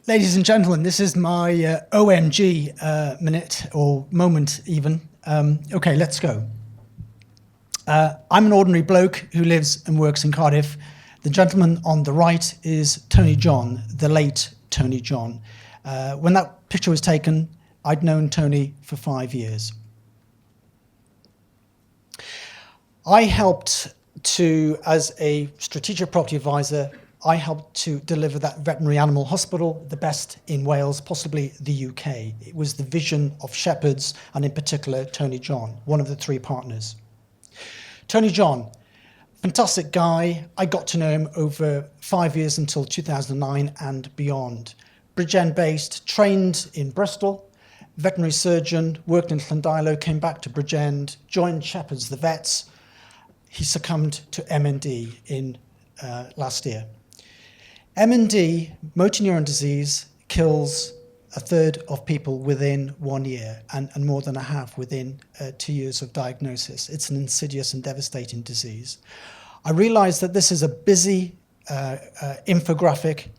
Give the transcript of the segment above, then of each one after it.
Ladies and gentlemen, this is my OMG minute, or moment even. Okay, let's go. I'm an ordinary bloke who lives and works in Cardiff. The gentleman on the right is Tony John, the late Tony John. When that picture was taken, I'd known Tony for 5 years. I helped to, as a strategic property advisor, I helped to deliver that veterinary animal hospital, the best in Wales, possibly the UK. It was the vision of Shepherds, and in particular, Tony John, one of the 3 partners. Tony John, fantastic guy. I got to know him over 5 years until 2009 and beyond. Bridgend based, trained in Bristol, veterinary surgeon, worked in Llandilo, came back to Bridgend, joined Shepherds, the vets. He succumbed to MND in last year. MND, motor neurone disease, kills 1/3 of people within 1 year and more than a half within 2 years of diagnosis. It's an insidious and devastating disease. I realize that this is a busy infographic,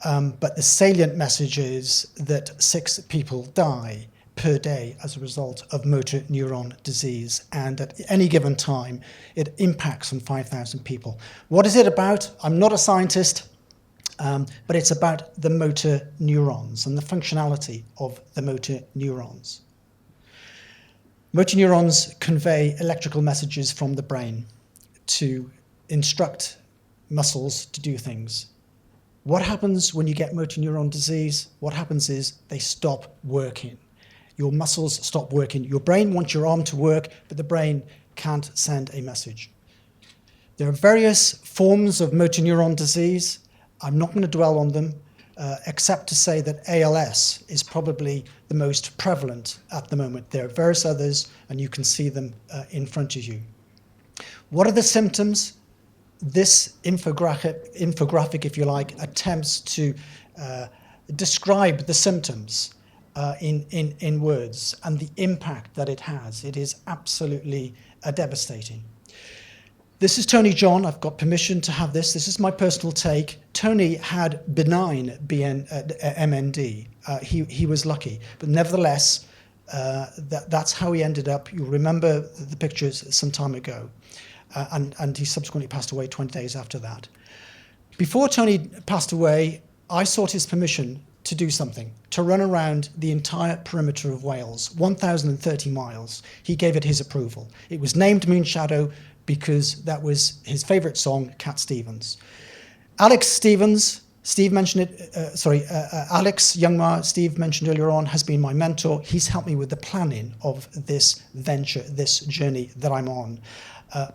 but the salient message is that 6 people die per day as a result of motor neurone disease, and at any given time it impacts on 5,000 people. What is it about? I'm not a scientist, but it's about the motor neurons and the functionality of the motor neurons. Motor neurons convey electrical messages from the brain to instruct muscles to do things. What happens when you get motor neurone disease? What happens is they stop working. Your muscles stop working. Your brain wants your arm to work, but the brain can't send a message. There are various forms of motor neuron disease. I'm not going to dwell on them, except to say that ALS is probably the most prevalent at the moment. There are various others, and you can see them in front of you. What are the symptoms? This infographic, if you like, attempts to describe the symptoms in words and the impact that it has. It is absolutely devastating. This is Tony John. I've got permission to have this. This is my personal take. Tony had benign MND. He was lucky, but nevertheless, that's how he ended up. You'll remember the pictures some time ago, and he subsequently passed away 20 days after that. Before Tony passed away, I sought his permission to do something, to run around the entire perimeter of Wales, 1,030 miles. He gave it his approval. It was named Moonshadow because that was his favourite song, Cat Stevens. Alex Stevens, Steve mentioned it, Alex Youngmar, Steve mentioned earlier on, has been my mentor. He's helped me with the planning of this venture, this journey that I'm on.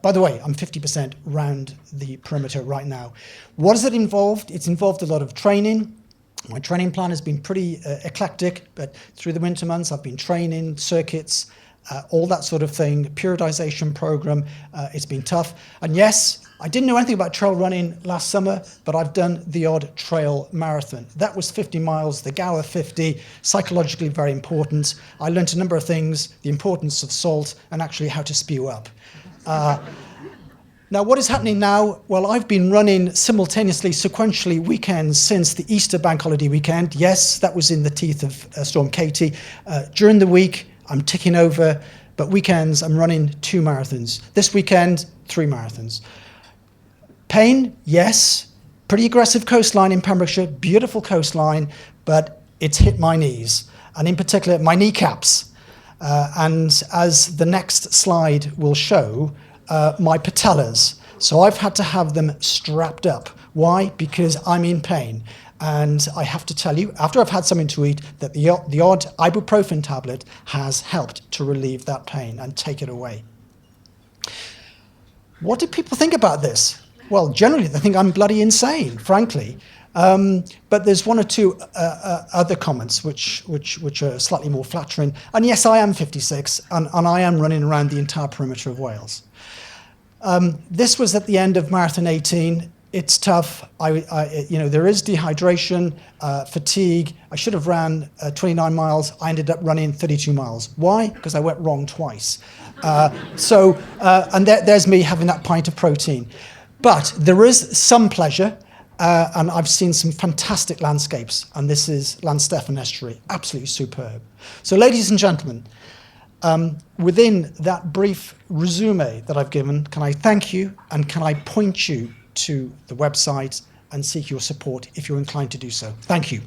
By the way, I'm 50% round the perimeter right now. What has it involved? It's involved a lot of training. My training plan has been pretty eclectic, but through the winter months I've been training, circuits, all that sort of thing, periodization program. It's been tough. And yes, I didn't know anything about trail running last summer, but I've done the odd trail marathon. That was 50 miles, the Gower 50, psychologically very important. I learned a number of things, the importance of salt and actually how to spew up. Now, what is happening now? Well, I've been running simultaneously, sequentially, weekends since the Easter bank holiday weekend. Yes, that was in the teeth of Storm Katie. During the week, I'm ticking over, but weekends, I'm running 2 marathons. This weekend, 3 marathons. Pain, yes. Pretty aggressive coastline in Pembrokeshire, beautiful coastline, but it's hit my knees, and in particular, my kneecaps. And as the next slide will show, my patellas. So I've had to have them strapped up. Why? Because I'm in pain. And I have to tell you, after I've had something to eat, that the odd ibuprofen tablet has helped to relieve that pain and take it away. What do people think about this? Well, generally they think I'm bloody insane, frankly. But there's 1 or 2 other comments which are slightly more flattering. And yes, I am 56, and I am running around the entire perimeter of Wales. This was at the end of Marathon 18. It's tough. There is dehydration, fatigue. I should have ran 29 miles. I ended up running 32 miles. Why? Because I went wrong twice. And there's me having that pint of protein. But there is some pleasure. And I've seen some fantastic landscapes, and this is Llanstefan Estuary, absolutely superb. So ladies and gentlemen, within that brief resume that I've given, can I thank you and can I point you to the website and seek your support if you're inclined to do so. Thank you.